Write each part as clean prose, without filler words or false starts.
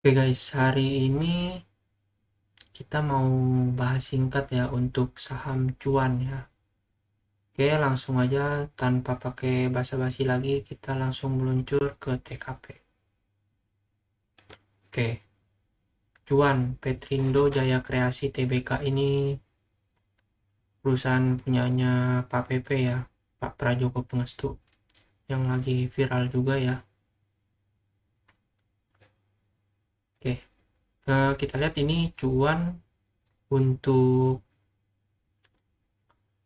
Oke guys, hari ini kita mau bahas singkat ya untuk saham cuan ya. Oke, langsung aja tanpa pakai basa-basi lagi, kita langsung meluncur ke TKP. Oke, cuan Petrindo Jaya Kreasi Tbk ini perusahaan punyanya Pak PP ya, Pak Prajogo Pangestu, yang lagi viral juga ya. Oke, kita lihat ini cuan untuk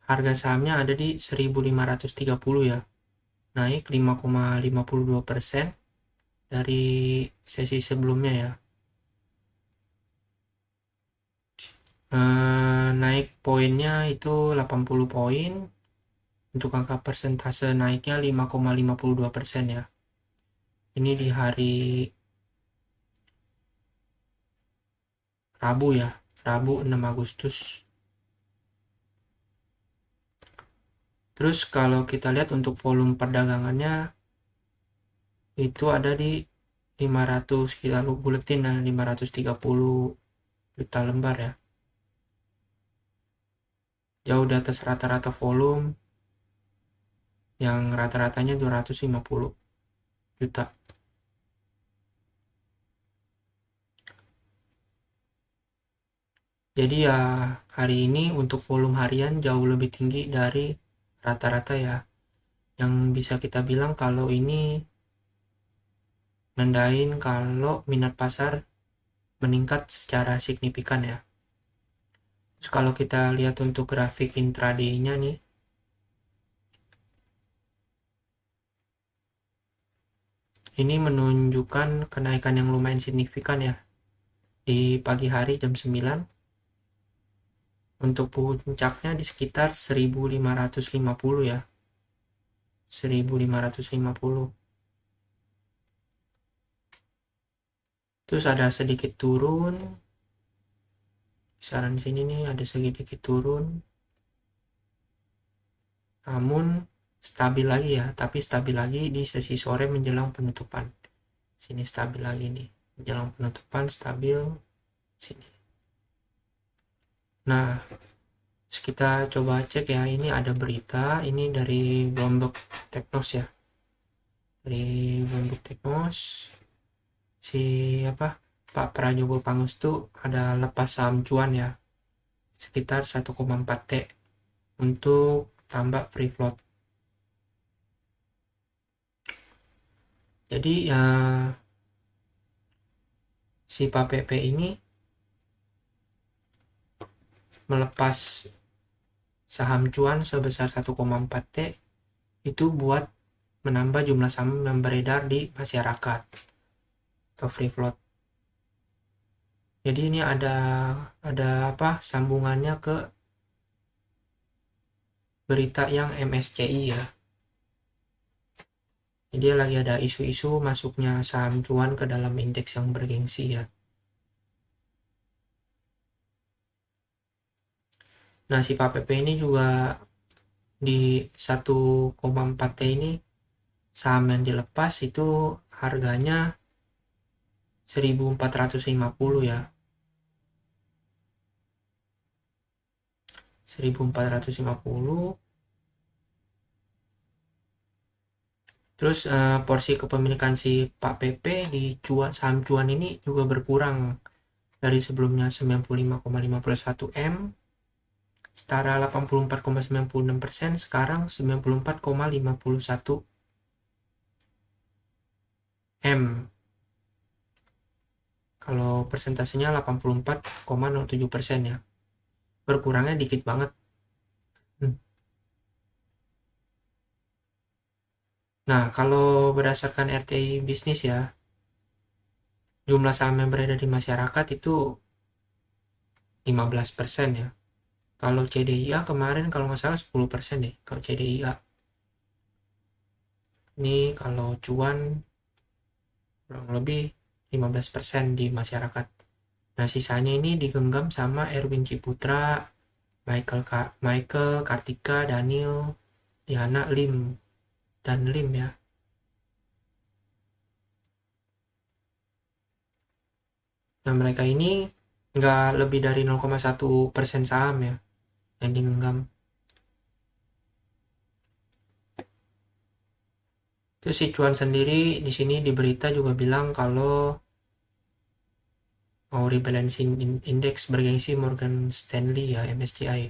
harga sahamnya ada di 1530 ya, naik 5,52% dari sesi sebelumnya ya. Naik poinnya itu 80 poin, untuk angka persentase naiknya 5,52% ya. Ini di hari Rabu ya, Rabu 6 Agustus. Terus kalau kita lihat untuk volume perdagangannya itu ada di 500, kita buletin nah 530 juta lembar ya. Jauh di atas rata-rata volume yang rata-ratanya 250 juta. Jadi ya hari ini untuk volume harian jauh lebih tinggi dari rata-rata ya. Yang bisa kita bilang kalau ini nandain kalau minat pasar meningkat secara signifikan ya. Terus kalau kita lihat untuk grafik intraday-nya nih, ini menunjukkan kenaikan yang lumayan signifikan ya. Di pagi hari jam 9, untuk puncaknya di sekitar 1550 ya. 1550. Terus ada sedikit turun. Saran sini nih ada sedikit turun. Namun stabil lagi ya, tapi stabil lagi di sesi sore menjelang penutupan. Sini stabil lagi nih. Menjelang penutupan stabil sini. Nah, kita coba cek ya, ini ada berita ini dari Bloomberg Technos ya. Dari Bloomberg Technos si Pak Prajogo Pangestu ada lepas saham cuan ya, sekitar 1,4 T untuk tambah free float. Jadi ya si Pak PP ini melepas saham cuan sebesar 1,4 T itu buat menambah jumlah saham yang beredar di masyarakat atau free float. Jadi ini ada sambungannya ke berita yang MSCI ya. Jadi lagi ada isu-isu masuknya saham cuan ke dalam indeks yang bergengsi ya. Nah, si Pak PP ini juga di 1,4 T ini saham yang dilepas itu harganya 1450 ya. 1450. Terus porsi kepemilikan si Pak PP di saham cuan ini juga berkurang dari sebelumnya 95,51 M, setara 84,96%, sekarang 94,51 M. Kalau persentasenya 84,07% ya. Berkurangnya dikit banget. Nah, kalau berdasarkan RTI bisnis ya, jumlah saham yang beredar di masyarakat itu 15% ya. Kalau CDIA kemarin kalau nggak salah 10% deh, kalau CDIA. Ini kalau cuan kurang lebih 15% di masyarakat. Nah, sisanya ini digenggam sama Erwin Ciputra, Michael, Kartika, Daniel, Diana, Lim, dan Lim ya. Nah, mereka ini nggak lebih dari 0,1% saham ya yang digenggam. Terus si Cuan sendiri di sini di berita juga bilang kalau mau rebalancing index bergengsi Morgan Stanley ya, MSCI.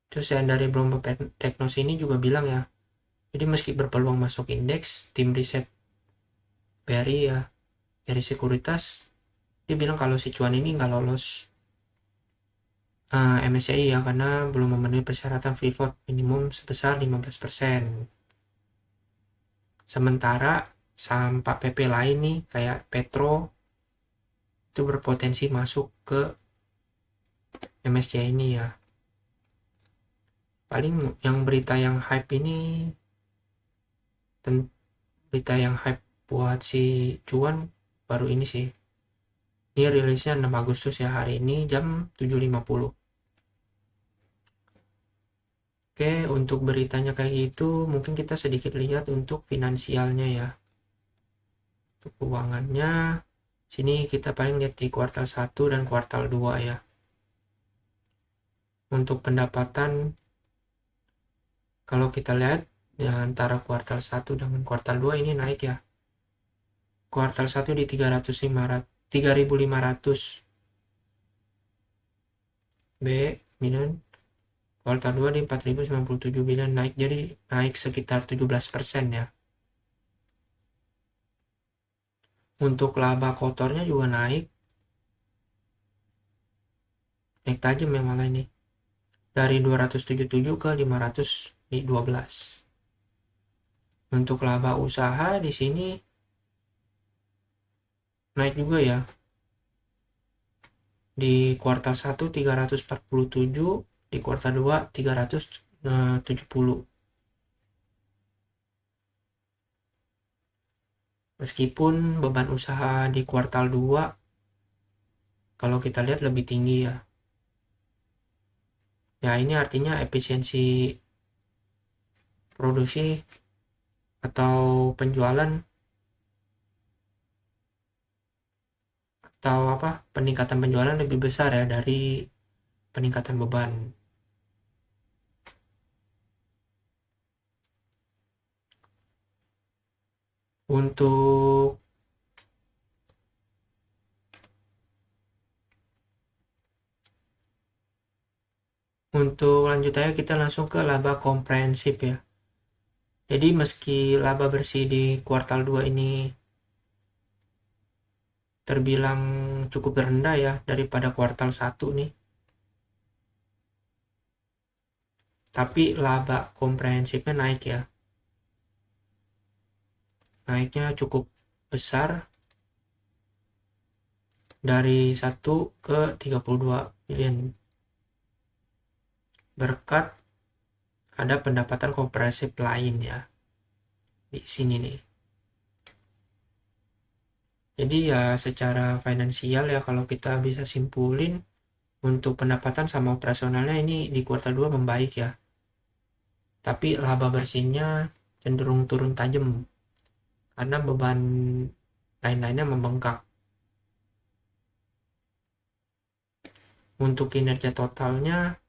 Terus yang dari Bloomberg Technos ini juga bilang ya, jadi meski berpeluang masuk indeks, tim riset BRI ya, dari sekuritas, dia bilang kalau si Cuan ini nggak lolos MSCI ya, karena belum memenuhi persyaratan free float minimum sebesar 15%. Sementara saham 4PP lain nih kayak Petro itu berpotensi masuk ke MSCI ini ya. Paling yang berita yang hype ini, berita yang hype buat si Cuan baru ini sih. Ini rilisnya 6 Agustus ya, hari ini jam 7.50. Oke, untuk beritanya kayak gitu, mungkin kita sedikit lihat untuk finansialnya ya. Untuk keuangannya, sini kita paling lihat di kuartal 1 dan kuartal 2 ya. Untuk pendapatan, kalau kita lihat ya, antara kuartal 1 dengan kuartal 2 ini naik ya. Kuartal 1 di 3.500 B million, kuartal 2 di 4.097 billion, naik, jadi naik sekitar 17% ya. Untuk laba kotornya juga naik tajam ya malah ini, dari 277 ke 512. Untuk laba usaha di sini naik juga ya, di kuartal 1 347, di kuartal 2 370. Meskipun beban usaha di kuartal 2 kalau kita lihat lebih tinggi ya. Ya, ini artinya efisiensi produksi atau penjualan atau peningkatan penjualan lebih besar ya dari peningkatan beban. Untuk lanjut aja, kita langsung ke laba komprehensif ya. Jadi meski laba bersih di kuartal 2 ini terbilang cukup rendah ya daripada kuartal 1 nih, tapi laba komprehensifnya naik ya. Naiknya cukup besar, dari 1 ke 32 billion, berkat ada pendapatan komprehensif lain ya di sini nih. Jadi ya secara finansial ya, kalau kita bisa simpulin, untuk pendapatan sama operasionalnya ini di kuartal 2 membaik ya. Tapi laba bersihnya cenderung turun tajam karena beban lain-lainnya membengkak. Untuk kinerja totalnya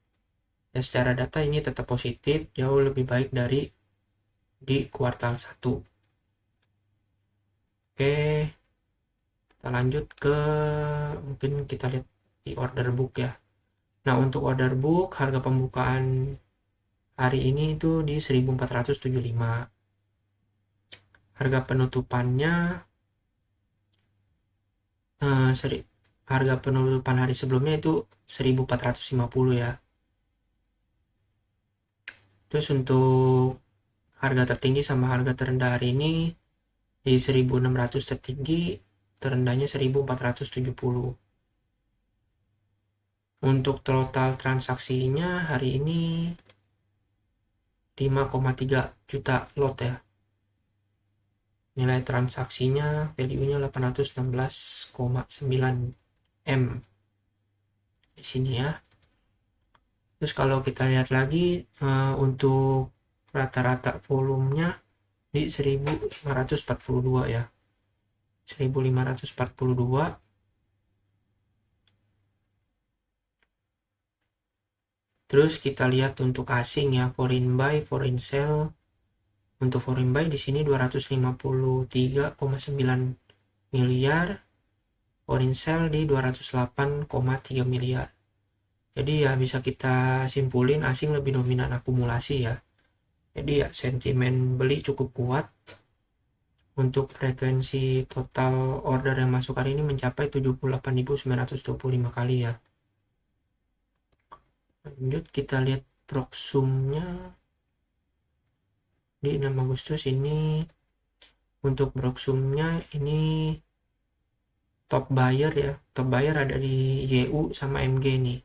ya, secara data ini tetap positif, jauh lebih baik dari di kuartal 1. Oke, kita lanjut ke, mungkin kita lihat di order book ya. Nah, untuk order book harga pembukaan hari ini itu di 1475. Harga penutupannya harga penutupan hari sebelumnya itu 1450 ya. Terus untuk harga tertinggi sama harga terendah hari ini di 1600 tertinggi, terendahnya 1470. Untuk total transaksinya hari ini 5,3 juta lot ya. Nilai transaksinya value-nya 816,9 M di sini ya. Terus kalau kita lihat lagi untuk rata-rata volumenya di 1542 ya, 1542. Terus kita lihat untuk asing ya, foreign buy, foreign sell. Untuk foreign buy di sini 253,9 miliar, foreign sell di 208,3 miliar. Jadi ya bisa kita simpulin asing lebih dominan akumulasi ya. Jadi ya sentimen beli cukup kuat. Untuk frekuensi total order yang masuk hari ini mencapai 78.925 kali ya. Lanjut kita lihat proxumnya di 6 Agustus ini. Untuk proxumnya ini top buyer ya, top buyer ada di YU sama MG nih,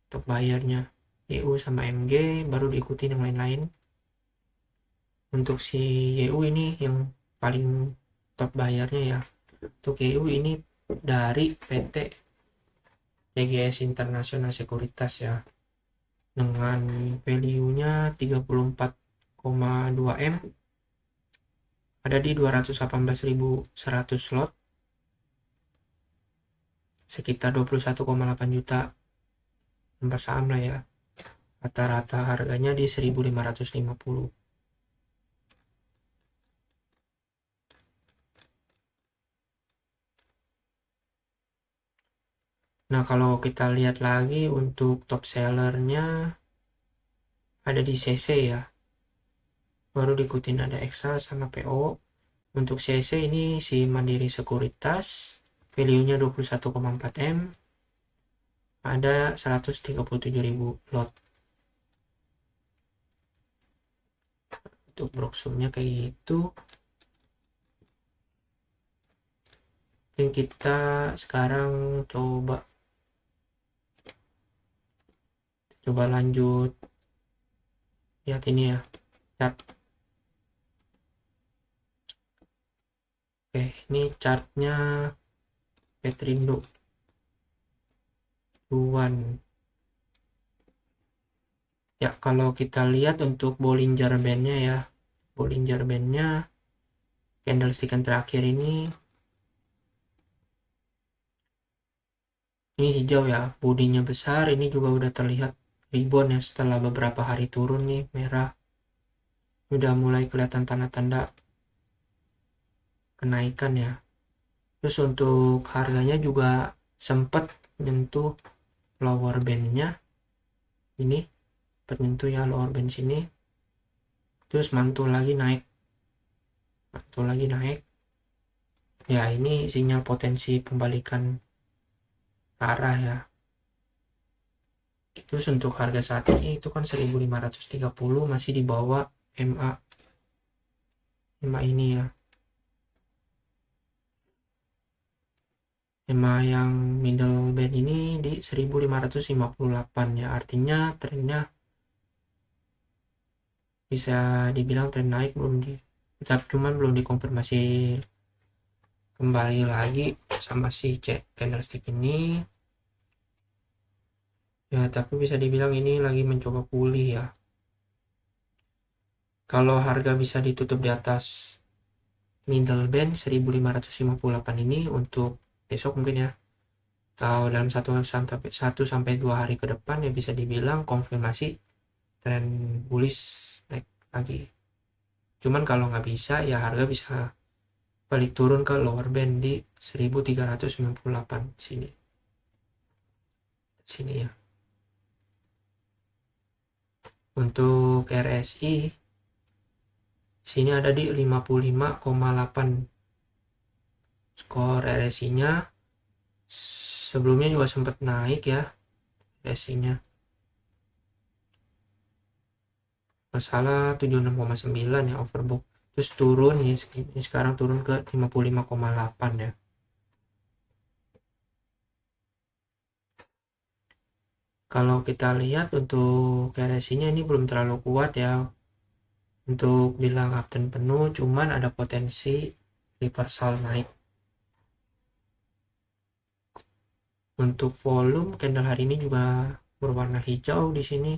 top buyernya YU sama MG, baru diikuti yang lain-lain. Untuk si YU ini yang paling top buyernya ya. Untuk YU ini dari PT TGS International Sekuritas ya, dengan value-nya 34,2 M, ada di 218.100 slot, sekitar 21,8 juta lembar saham lah ya. Rata-rata harganya di 1.550. Nah kalau kita lihat lagi untuk top sellernya ada di CC ya, baru diikutin ada Exa sama PO. Untuk CC ini si Mandiri Sekuritas, value-nya 21,4 M, ada 137.000 lot. Untuk proxumnya kayak gitu. Mungkin kita sekarang coba lanjut lihat ini ya, chart. Oke, ini chartnya Petrindo Cuan ya. Kalau kita lihat untuk Bollinger Band-nya ya, Bollinger Band-nya candlestick yang terakhir ini hijau ya, bodinya besar. Ini juga udah terlihat rebound ya setelah beberapa hari turun nih, merah. Udah mulai kelihatan tanda-tanda kenaikan ya. Terus untuk harganya juga sempat menyentuh lower bandnya ini, menyentuh ya lower band sini, terus mantul lagi naik ya. Ini sinyal potensi pembalikan arah ya. Terus untuk harga saat ini itu kan 1.530, masih di bawah MA ini ya, MA yang middle band ini di 1.558 ya. Artinya trennya bisa dibilang tren naik, cuman belum dikonfirmasi kembali lagi sama si candlestick ini ya, tapi bisa dibilang ini lagi mencoba pulih ya. Kalau harga bisa ditutup di atas middle band 1.558 ini untuk besok mungkin ya, atau dalam 1-2 hari ke depan ya, bisa dibilang konfirmasi tren bullish naik lagi. Cuman kalau nggak bisa ya harga bisa balik turun ke lower band di 1.398 sini ya. Untuk RSI sini ada di 55,8 skor RSI-nya. Sebelumnya juga sempat naik ya RSI-nya, masalah 76,9 ya overbought, terus turun ya, sekarang turun ke 55,8 ya. Kalau kita lihat untuk RSI-nya ini belum terlalu kuat ya untuk bilang uptrend penuh, cuman ada potensi reversal naik. Untuk volume candle hari ini juga berwarna hijau di sini,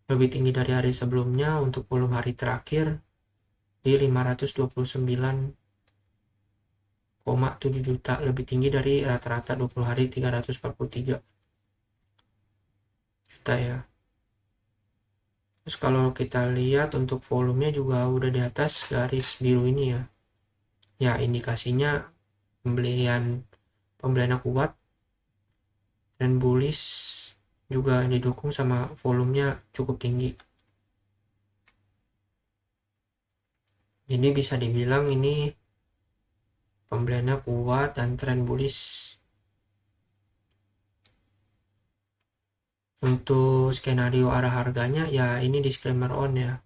lebih tinggi dari hari sebelumnya. Untuk volume hari terakhir di 529,7 juta, lebih tinggi dari rata-rata 20 hari 343 juta ya. Terus kalau kita lihat untuk volumenya juga udah di atas garis biru ini ya. Ya indikasinya pembeliannya kuat dan bullish, juga didukung sama volumenya cukup tinggi. Jadi bisa dibilang ini pembeliannya kuat dan tren bullish. Untuk skenario arah harganya ya ini disclaimer on ya,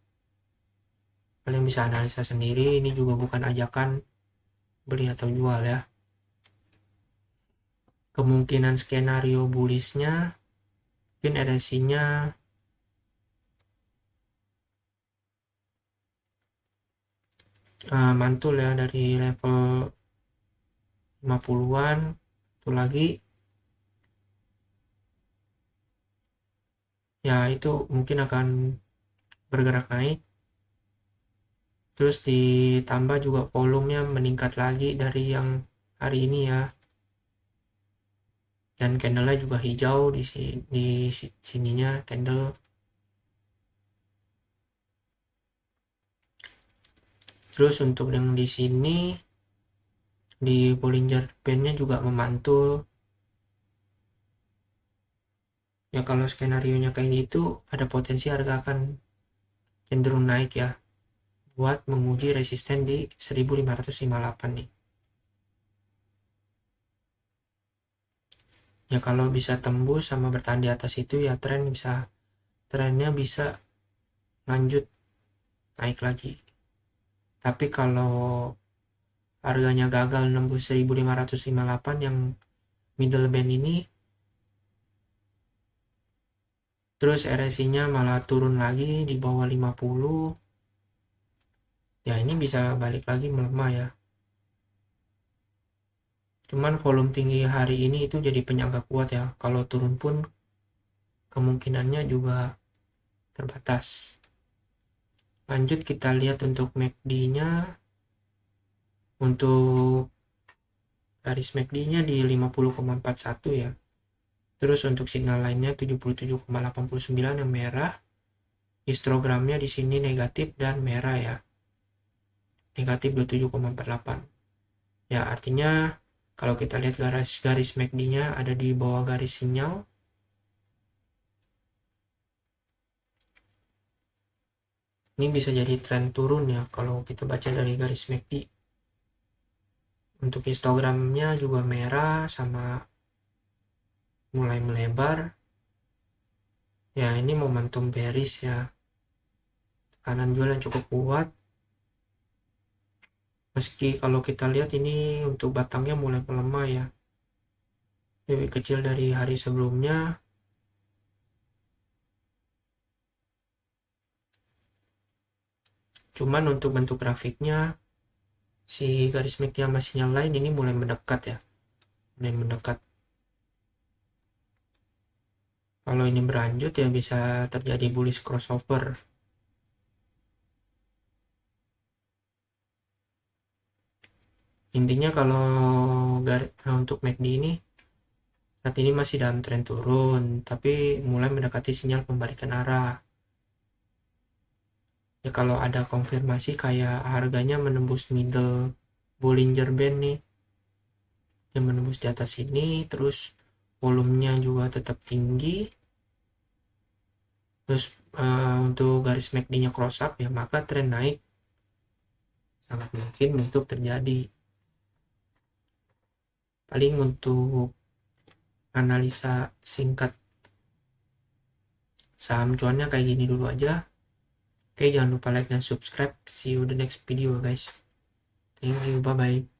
kalian bisa analisa sendiri, ini juga bukan ajakan beli atau jual ya. Kemungkinan skenario bullishnya mungkin RSI-nya mantul ya dari level 50-an itu lagi ya, itu mungkin akan bergerak naik. Terus ditambah juga volumenya meningkat lagi dari yang hari ini ya, dan candlenya juga hijau di sininya candle. Terus untuk yang di sini di Bollinger Bandnya juga memantul ya. Kalau skenario nya kayak gitu ada potensi harga akan cenderung naik ya, buat menguji resisten di 1558 nih ya. Kalau bisa tembus sama bertahan di atas itu ya trennya bisa lanjut naik lagi. Tapi kalau harganya gagal nembus 1558 yang middle band ini, terus RSI-nya malah turun lagi di bawah 50 ya, ini bisa balik lagi melemah ya. Cuman volume tinggi hari ini itu jadi penyangga kuat ya, kalau turun pun kemungkinannya juga terbatas. Lanjut kita lihat untuk MACD nya. Untuk garis MACD nya di 50,41 ya. Terus untuk signal lainnya 77,89 yang merah. Histogramnya di sini negatif dan merah ya, negatif 27,48 ya. Artinya kalau kita lihat garis MACD nya ada di bawah garis sinyal. Ini bisa jadi tren turun ya kalau kita baca dari garis MACD. Untuk histogramnya juga merah sama mulai melebar ya, ini momentum bearish ya, tekanan jual yang cukup kuat. Meski kalau kita lihat ini untuk batangnya mulai melemah ya, lebih kecil dari hari sebelumnya. Cuman untuk bentuk grafiknya si garis MACD sama sinyal lain ini mulai mendekat ya, mulai mendekat. Kalau ini berlanjut ya bisa terjadi bullish crossover. Intinya kalau untuk MACD ini saat ini masih dalam tren turun, tapi mulai mendekati sinyal pembalikan arah ya. Kalau ada konfirmasi kayak harganya menembus middle Bollinger Band nih, yang menembus di atas ini, terus volumenya juga tetap tinggi, terus untuk garis MACD nya cross up ya, maka tren naik sangat mungkin untuk terjadi. Paling untuk analisa singkat saham cuannya kayak gini dulu aja. Oke, jangan lupa like dan subscribe. See you the next video guys. Thank you, bye bye.